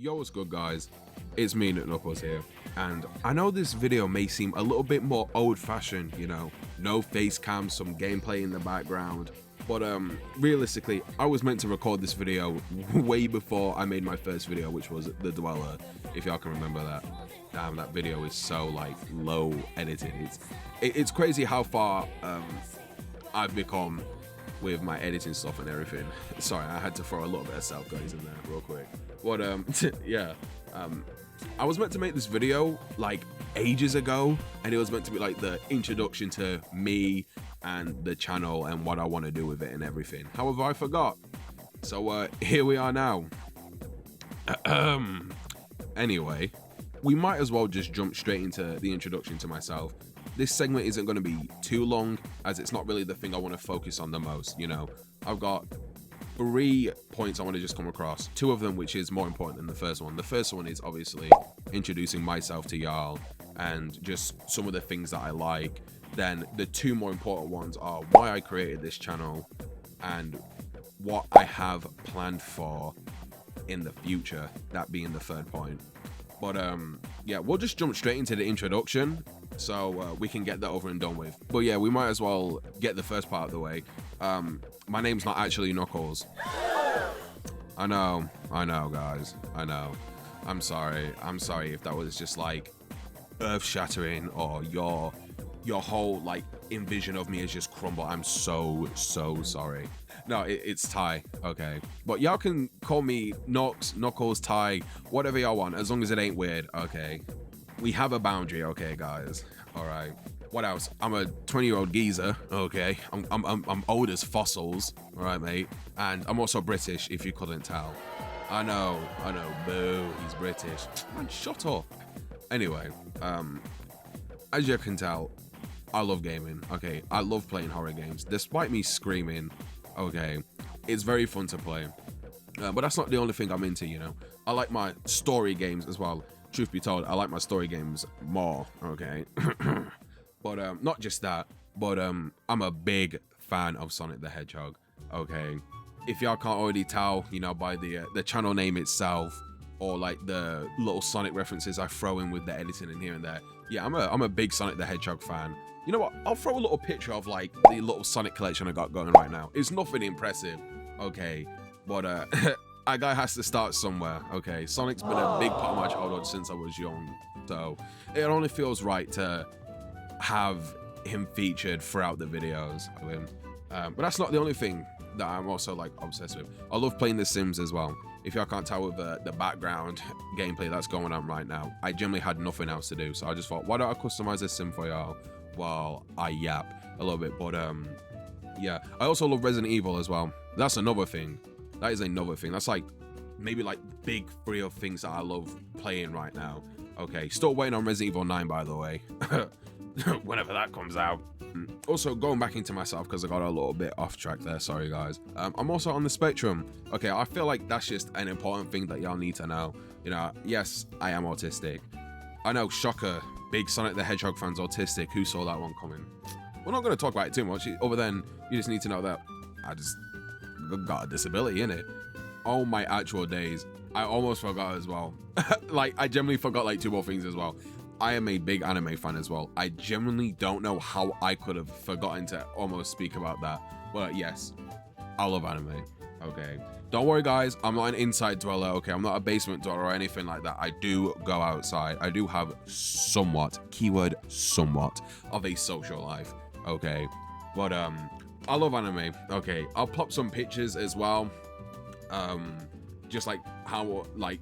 Yo, what's good, guys? It's me, KnickKnuckles here, and I know this video may seem a little bit more old-fashioned, you know, no face cam, some gameplay in the background, but realistically, I was meant to record this video way before I made my first video, which was The Dweller, if y'all can remember that. Damn, that video is so, like, low edited. It's crazy how far I've become with my editing stuff and everything. Sorry, I had to throw a little bit of self-guys in there real quick. But yeah, I was meant to make this video like ages ago, and it was meant to be like the introduction to me and the channel and what I want to do with it and everything. However, I forgot. So here we are now. Anyway, we might as well just jump straight into the introduction to myself. This segment isn't going to be too long, as it's not really the thing I want to focus on the most, you know. I've got 3 points I want to just come across, 2 of them which is more important than the first one. The first one is obviously introducing myself to y'all and just some of the things that I like. Then the 2 more important ones are why I created this channel and what I have planned for in the future, that being the 3rd point. But yeah, we'll just jump straight into the introduction so we can get that over and done with. But yeah, we might as well get the first part of the way. My name's not actually Knuckles. I know guys, I know. I'm sorry if that was just like earth-shattering or your whole like envision of me is just crumble. I'm so sorry. No, it's Ty, okay. But y'all can call me Knox, Knuckles, Ty, whatever y'all want, as long as it ain't weird, okay. We have a boundary, okay, guys. All right. What else? I'm a 20-year-old geezer, okay. I'm old as fossils, all right, mate. And I'm also British, if you couldn't tell. I know. Boo, he's British. Man, shut up. Anyway, as you can tell, I love gaming, okay. I love playing horror games, despite me screaming, okay. It's very fun to play. But that's not the only thing I'm into, you know. I like my story games as well. Truth be told, I like my story games more, okay. But not just that, but I'm a big fan of Sonic the Hedgehog, okay. If y'all can't already tell, you know, by the channel name itself, or like the little Sonic references I throw in with the editing in here and there, yeah, I'm a big Sonic the Hedgehog fan. You know what? I'll throw a little picture of like the little Sonic collection I got going right now. It's nothing impressive, okay, but a guy has to start somewhere, okay. Sonic's been a big part of my childhood since I was young, so it only feels right to have him featured throughout the videos of him. But that's not the only thing that I'm also like obsessed with. I love playing The Sims as well. If y'all can't tell with the background gameplay that's going on right now, I generally had nothing else to do, so I just thought, why don't I customize this sim for y'all while I yap a little bit. But yeah, I also love Resident Evil as well. That's another thing. That is another thing. That's like maybe like big 3 of things that I love playing right now. Okay, still waiting on Resident Evil 9, by the way. Whenever that comes out. Also, going back into myself because I got a little bit off track there, sorry guys. I'm also on the spectrum. Okay, I feel like that's just an important thing that y'all need to know. You know, yes, I am autistic. I know, shocker, big Sonic the Hedgehog fans autistic. Who saw that one coming? We're not going to talk about it too much, other than you just need to know that I just got a disability, innit? Oh my actual days, I almost forgot as well. Like, I genuinely forgot like 2 more things as well. I am a big anime fan as well. I genuinely don't know how I could have forgotten to almost speak about that. But yes, I love anime, okay. Don't worry guys, I'm not an inside dweller, okay. I'm not a basement dweller or anything like that. I do go outside. I do have somewhat, keyword somewhat, of a social life, okay. But I love anime, okay. I'll pop some pictures as well. Just like how, like,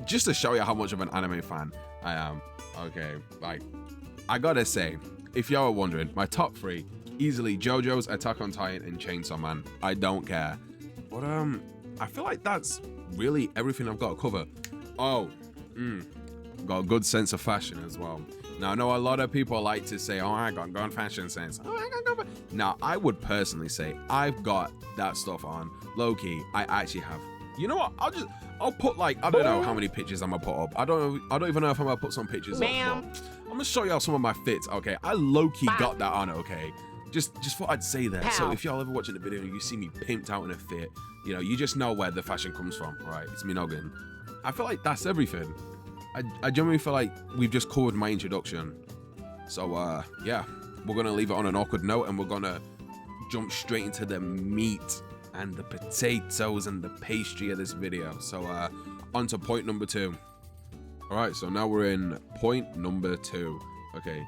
just to show you how much of an anime fan I am. Okay, like, I gotta say, if y'all are wondering, my top 3, easily JoJo's, Attack on Titan, and Chainsaw Man. I don't care. But I feel like that's really everything I've got to cover. Oh, got a good sense of fashion as well. Now, I know a lot of people like to say, oh, I got good fashion sense. Oh, I got good. Now, I would personally say I've got that stuff on. Low-key, I actually have. You know what? I'll put like, I don't know how many pictures I'm gonna put up. I don't even know if I'm gonna put some pictures up. But I'm gonna show y'all some of my fits, okay? I low-key got that on, okay? Just thought I'd say that. So if y'all ever watching the video and you see me pimped out in a fit, you know, you just know where the fashion comes from, right? It's me noggin. I feel like that's everything. I genuinely feel like we've just covered my introduction. So yeah, we're gonna leave it on an awkward note, and we're gonna jump straight into the meat and the potatoes and the pastry of this video. So on to point number 2. All right, so now we're in point number 2. Okay,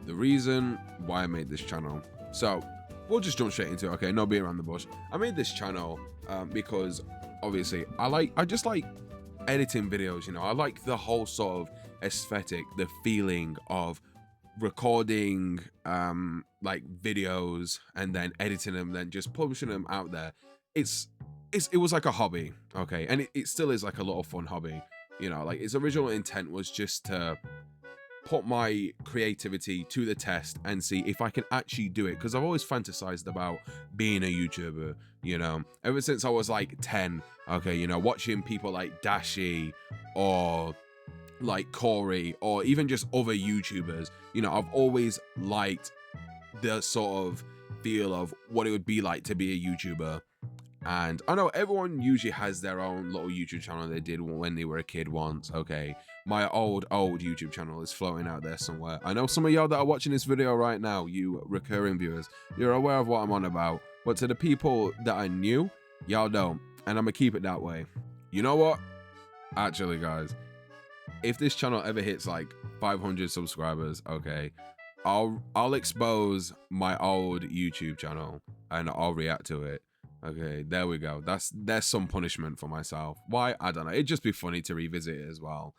the reason why I made this channel. So we'll just jump straight into it. Okay, no beating around the bush. I made this channel because obviously I just like editing videos, you know. I like the whole sort of aesthetic, the feeling of recording like videos and then editing them, then just publishing them out there. It was like a hobby, okay, and it still is like a lot of fun hobby, you know. Like its original intent was just to put my creativity to the test and see if I can actually do it, because I've always fantasized about being a YouTuber, you know, ever since I was like 10. Okay, you know, watching people like Dashi or like Corey or even just other YouTubers, you know, I've always liked the sort of feel of what it would be like to be a YouTuber. And I know everyone usually has their own little YouTube channel they did when they were a kid once, okay? My old YouTube channel is floating out there somewhere. I know some of y'all that are watching this video right now, you recurring viewers, you're aware of what I'm on about. But to the people that are new, y'all don't. And I'm gonna keep it that way. You know what? Actually, guys, if this channel ever hits like 500 subscribers, okay, I'll expose my old YouTube channel and I'll react to it. Okay, there we go. There's some punishment for myself. Why? I don't know. It'd just be funny to revisit it as well.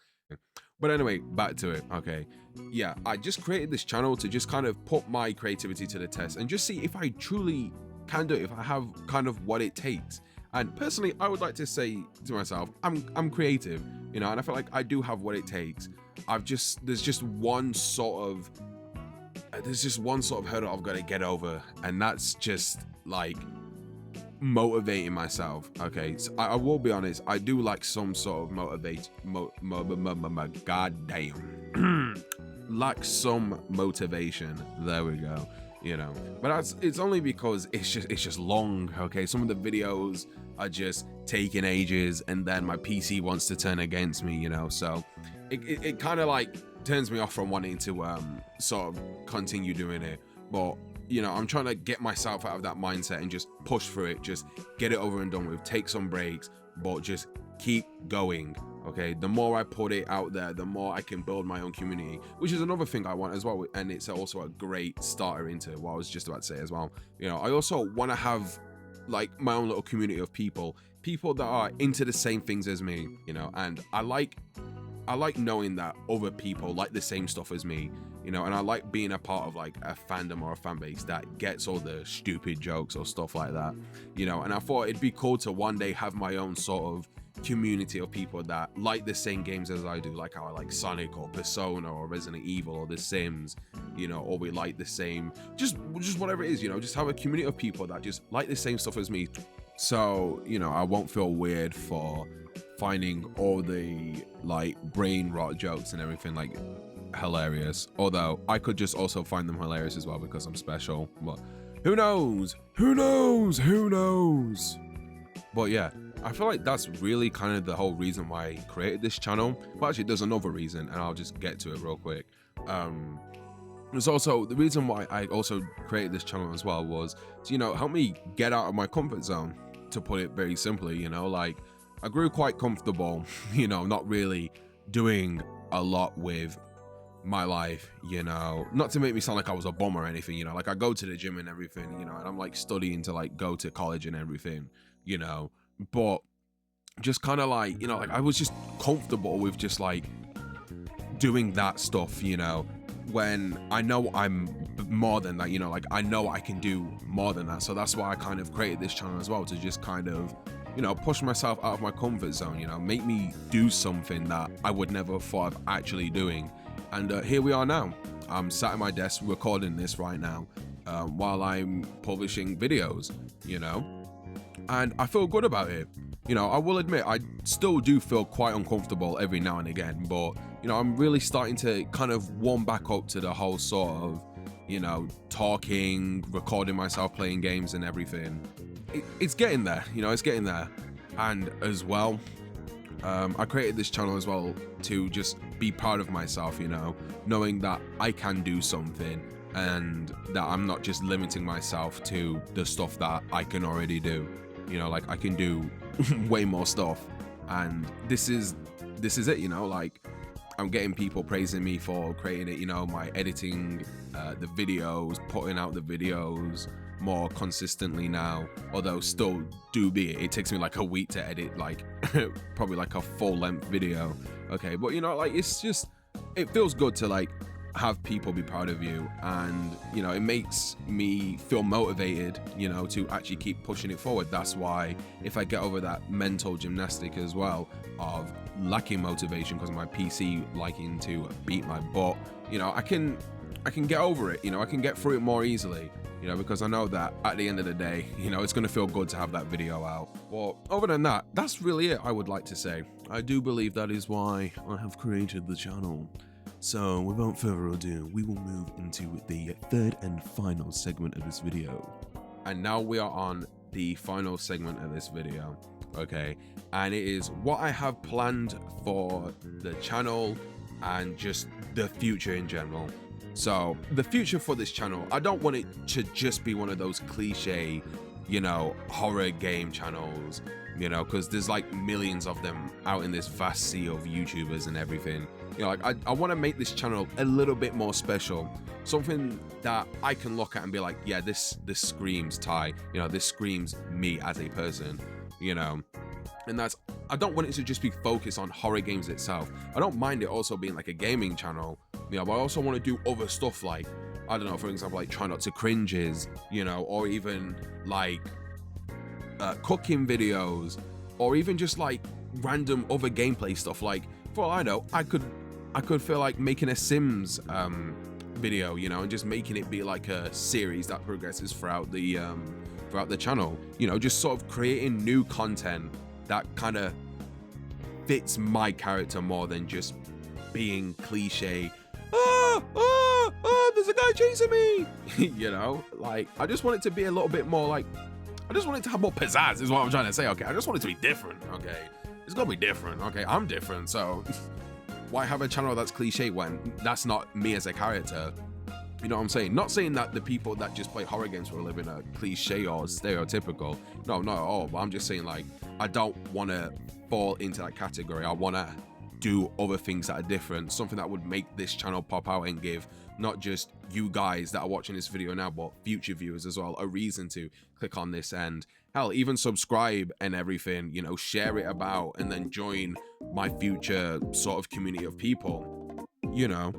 But anyway, back to it. Okay, yeah, I just created this channel to just kind of put my creativity to the test and just see if I truly can do it, if I have kind of what it takes. And personally, I would like to say to myself, I'm creative, you know, and I feel like I do have what it takes. There's just one sort of hurdle I've got to get over, and that's just like motivating myself. Okay, so I will be honest, I do like some sort of like some motivation. There we go, you know. But it's only because it's just long. Okay, some of the videos are just taking ages, and then my PC wants to turn against me, you know. So it kind of like turns me off from wanting to sort of continue doing it. But you know, I'm trying to get myself out of that mindset and just push through it, just get it over and done with, take some breaks, but just keep going. Okay, the more I put it out there, the more I can build my own community, which is another thing I want as well. And it's also a great starter into what I was just about to say as well. You know, I also want to have like my own little community of people that are into the same things as me, you know, and I like knowing that other people like the same stuff as me, you know, and I like being a part of like a fandom or a fan base that gets all the stupid jokes or stuff like that, you know. And I thought it'd be cool to one day have my own sort of community of people that like the same games as I do, like how I like Sonic or Persona or Resident Evil or The Sims, you know, or we like the same, just whatever it is, you know, just have a community of people that just like the same stuff as me. So, you know, I won't feel weird for finding all the like brain rot jokes and everything like hilarious, although I could just also find them hilarious as well because I'm special. But who knows, but yeah, I feel like that's really kind of the whole reason why I created this channel. But actually there's another reason, and I'll just get to it real quick. There's also the reason why I also created this channel as well was to, you know, help me get out of my comfort zone, to put it very simply. You know, like I grew quite comfortable, you know, not really doing a lot with my life, you know, not to make me sound like I was a bum or anything, you know, like I go to the gym and everything, you know, and I'm like studying to like go to college and everything, you know, but just kind of like, you know, like I was just comfortable with just like doing that stuff, you know, when I know I'm more than that, you know, like I know I can do more than that. So that's why I kind of created this channel as well, to just kind of, you know, push myself out of my comfort zone, you know, make me do something that I would never thought of actually doing. And here we are now. I'm sat at my desk recording this right now while I'm publishing videos, you know, and I feel good about it. You know, I will admit I still do feel quite uncomfortable every now and again, but you know, I'm really starting to kind of warm back up to the whole sort of, you know, talking, recording myself playing games and everything. It's getting there, you know, it's getting there. And as well, I created this channel as well to just be proud of myself, you know, knowing that I can do something and that I'm not just limiting myself to the stuff that I can already do. You know, like I can do way more stuff, and this is it, you know, like I'm getting people praising me for creating it, you know, my editing the videos, putting out the videos more consistently now, although still do be it takes me like a week to edit like probably like a full-length video, okay, but you know, like it's just, it feels good to like have people be proud of you, and you know, it makes me feel motivated, you know, to actually keep pushing it forward. That's why if I get over that mental gymnastic as well of lacking motivation because of my PC liking to beat my butt, you know, I can get over it, you know, I can get through it more easily, you know, because I know that at the end of the day, you know, it's going to feel good to have that video out. Well, other than that, that's really it, I would like to say. I do believe that is why I have created the channel. So without further ado, we will move into the third and final segment of this video. And now we are on the final segment of this video, okay? And it is what I have planned for the channel and just the future in general. So the future for this channel, I don't want it to just be one of those cliche, you know, horror game channels, you know, because there's like millions of them out in this vast sea of YouTubers and everything. You know, like I want to make this channel a little bit more special, something that I can look at and be like, yeah, this screams Ty, you know, this screams me as a person, you know. And that's, I don't want it to just be focused on horror games itself. I don't mind it also being like a gaming channel, you know, but I also want to do other stuff like, I don't know, for example, like Try Not to Cringes, you know, or even like cooking videos, or even just like random other gameplay stuff. Like, for all I know, I could feel like making a Sims video, you know, and just making it be like a series that progresses throughout the channel, you know, just sort of creating new content that kind of fits my character more than just being cliche. There's a guy chasing me. You know, like I just want it to be a little bit more like, I just want it to have more pizzazz is what I'm trying to say, okay? I just want it to be different, okay? It's gonna be different, okay? I'm different, so why have a channel that's cliche when that's not me as a character? You know what I'm saying? Not saying that the people that just play horror games for a living are cliche or stereotypical. No, not at all. But I'm just saying, like, I don't want to fall into that category. I want to do other things that are different. Something that would make this channel pop out and give not just you guys that are watching this video now, but future viewers as well, a reason to click on this and hell, even subscribe and everything, you know, share it about and then join my future sort of community of people, you know,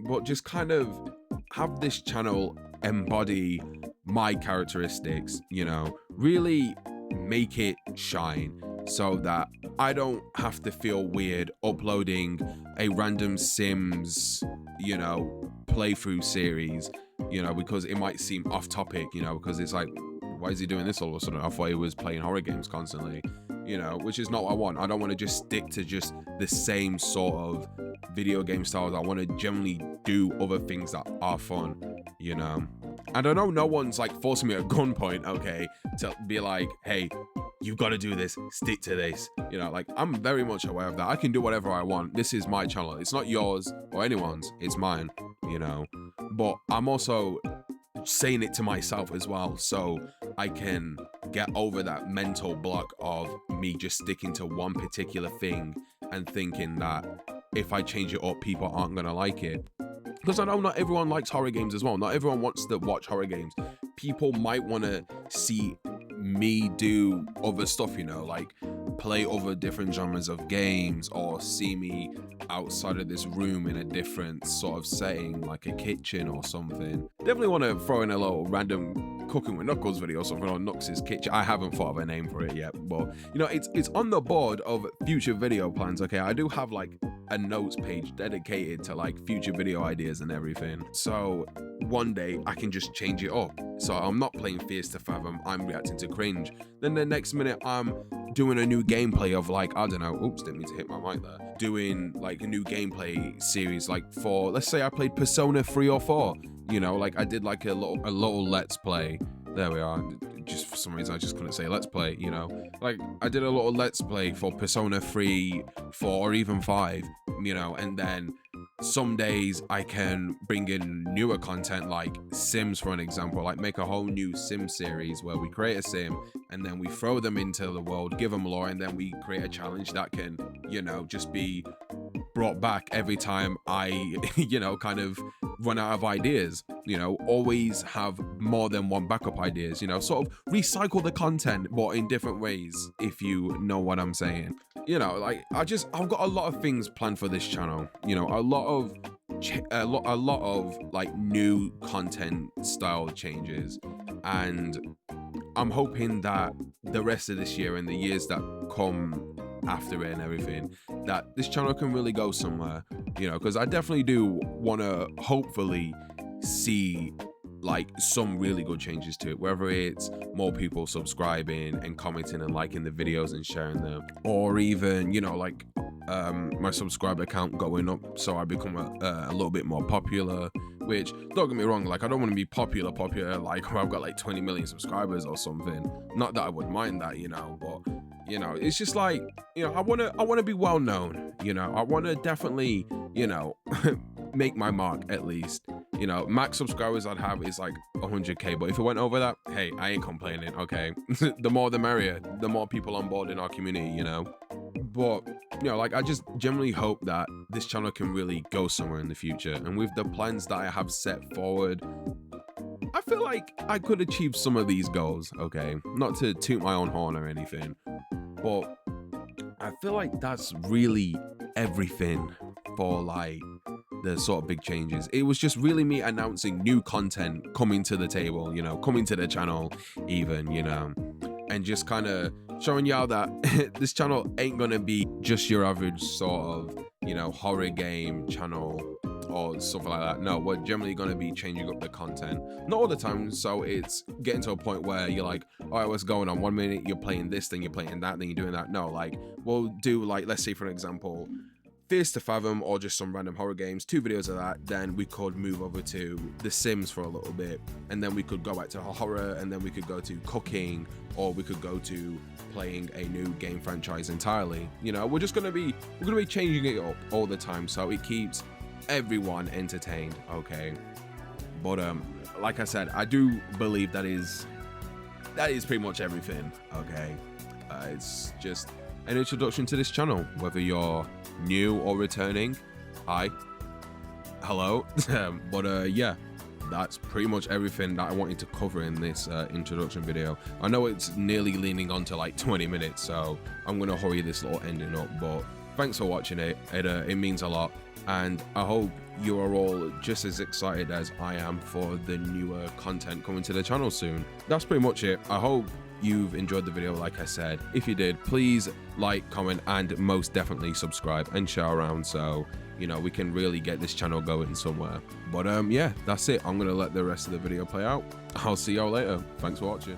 but just kind of have this channel embody my characteristics, you know, really make it shine so that I don't have to feel weird uploading a random Sims, you know, playthrough series, you know, because it might seem off topic, you know, because it's like, why is he doing this all of a sudden? I thought he was playing horror games constantly, you know, which is not what I want. I don't want to just stick to just the same sort of video game styles. I want to generally do other things that are fun, you know. And I know no one's like forcing me at gunpoint, okay, to be like, hey, you got to do this, stick to this, you know, like I'm very much aware of that. I can do whatever I want. This is my channel. It's not yours or anyone's, it's mine, you know. But I'm also saying it to myself as well, so I can get over that mental block of me just sticking to one particular thing and thinking that if I change it up, people aren't gonna like it. Because I know not everyone likes horror games as well. Not everyone wants to watch horror games. People might want to see me do other stuff, you know, like play other different genres of games, or see me outside of this room in a different sort of setting, like a kitchen or something. Definitely want to throw in a little random cooking with Knuckles video or something on Knuckles' kitchen. I haven't thought of a name for it yet, but you know, it's on the board of future video plans. Okay, I do have like a notes page dedicated to like future video ideas and everything, so one day I can just change it up. So I'm not playing Fears to Fathom, I'm reacting to cringe, then the next minute I'm doing a new gameplay of like, I don't know, oops, didn't mean to hit my mic there, doing like a new gameplay series, like for, let's say I played Persona 3 or 4, you know, like I did like a little let's play, there we are, just for some reason I just couldn't say let's play, you know. Like I did a lot of let's play for Persona 3, 4, or even 5, you know, and then some days I can bring in newer content like Sims, for an example, like make a whole new Sim series where we create a Sim and then we throw them into the world, give them lore, and then we create a challenge that can, you know, just be brought back every time I, you know, kind of run out of ideas, you know, always have more than one backup ideas, you know, sort of recycle the content, but in different ways, if you know what I'm saying. You know, like I've got a lot of things planned for this channel, you know, a lot of like new content style changes, and I'm hoping that the rest of this year and the years that come after it and everything, that this channel can really go somewhere, you know, because I definitely do want to hopefully see like some really good changes to it, whether it's more people subscribing and commenting and liking the videos and sharing them, or even, you know, like my subscriber count going up so I become a little bit more popular, which, don't get me wrong, like I don't want to be popular like where I've got like 20 million subscribers or something. Not that I would mind that, you know, but you know, it's just like, you know, I want to be well known, you know, I want to definitely, you know, make my mark at least. You know, max subscribers I'd have is like 100k, but if it went over that, hey, I ain't complaining, okay? The more the merrier, the more people on board in our community, you know? But, you know, like I just generally hope that this channel can really go somewhere in the future, and with the plans that I have set forward, I feel like I could achieve some of these goals, okay? Not to toot my own horn or anything, but I feel like that's really everything for like the sort of big changes. It was just really me announcing new content coming to the table, you know, coming to the channel even, you know, and just kind of showing y'all that this channel ain't gonna be just your average sort of, you know, horror game channel or something like that. No, we're generally going to be changing up the content, not all the time, so it's getting to a point where you're like, all right, what's going on? 1 minute you're playing this, then you're playing that, then you're doing that. No, like we'll do, like, let's say for an example, Fears to Fathom or just some random horror games, 2 videos of that, then we could move over to The Sims for a little bit, and then we could go back to horror, and then we could go to cooking, or we could go to playing a new game franchise entirely. You know, we're gonna be changing it up all the time, so it keeps everyone entertained, okay? But like I said, I do believe that is pretty much everything, okay? It's just an introduction to this channel, whether you're new or returning. Hi, hello. But yeah, that's pretty much everything that I wanted to cover in this introduction video. I know it's nearly leaning on to like 20 minutes, so I'm gonna hurry this little ending up, but thanks for watching it. It means a lot, and I hope you are all just as excited as I am for the newer content coming to the channel soon. That's pretty much it. I hope you've enjoyed the video, like I said. If you did, please like, comment, and most definitely subscribe and share around, so you know we can really get this channel going somewhere. But yeah, that's it. I'm gonna let the rest of the video play out. I'll see y'all later. Thanks for watching.